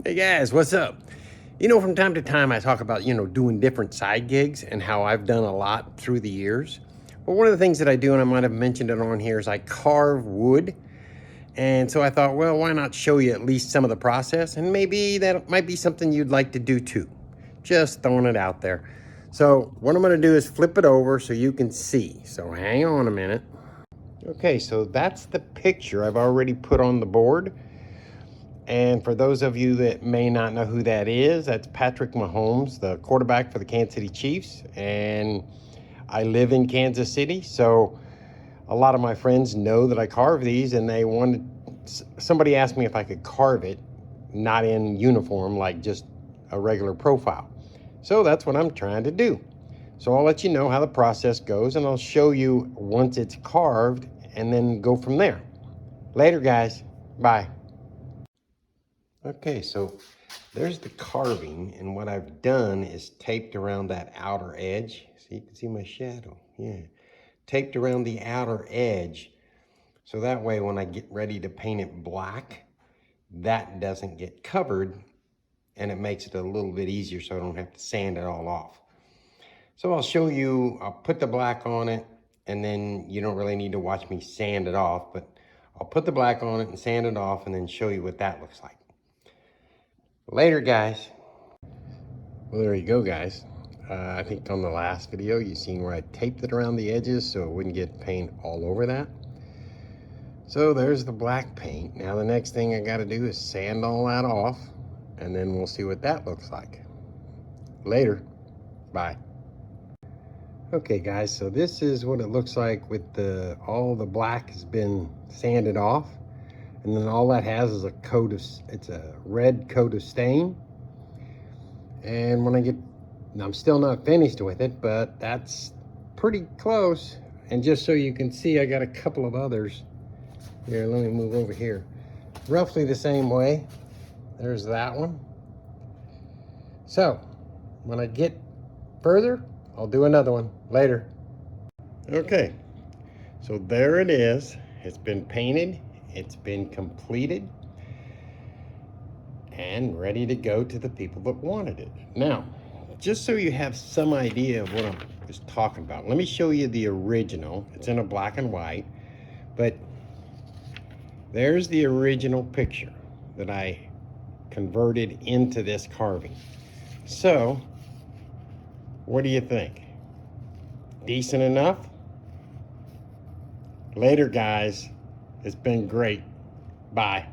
Hey guys, what's up? You know, from time to time I talk about, doing different side gigs and how I've done a lot through the years. Well, one of the things that I do, and I might have mentioned it on here, is I carve wood. And so I thought, well, why not show you at least some of the process? And maybe that might be something you'd like to do too. Just throwing it out there. So what I'm gonna do is flip it over so you can see. So hang on a minute. Okay, so that's the picture I've already put on the board. And for those of you that may not know who that is, that's Patrick Mahomes, the quarterback for the Kansas City Chiefs. And I live in Kansas City, so a lot of my friends know that I carve these, and somebody asked me if I could carve it, not in uniform, like just a regular profile. So that's what I'm trying to do. So I'll let you know how the process goes, and I'll show you once it's carved, and then go from there. Later, guys. Bye. Okay, so there's the carving, and what I've done is taped around that outer edge. So you can see my shadow, yeah. Taped around the outer edge, so that way when I get ready to paint it black, that doesn't get covered, and it makes it a little bit easier so I don't have to sand it all off. So I'll show you, I'll put the black on it, and then you don't really need to watch me sand it off, but I'll put the black on it and sand it off and then show you what that looks like. Later, guys. Well, there you go, guys. I think on the last video, you seen where I taped it around the edges so it wouldn't get paint all over that. So there's the black paint. Now the next thing I got to do is sand all that off, and then we'll see what that looks like. Later. Bye. Okay, guys, so this is what it looks like with all the black has been sanded off. And then all that has is it's a red coat of stain. And when I'm still not finished with it, but that's pretty close. And just so you can see, I got a couple of others. Here, let me move over here. Roughly the same way. There's that one. So, when I get further, I'll do another one later. Okay, so there it is. It's been painted. It's been completed and ready to go to the people that wanted it. Now, just so you have some idea of what I was talking about, let me show you the original. It's in a black and white, but there's the original picture that I converted into this carving. So, what do you think? Decent enough? Later, guys. It's been great. Bye.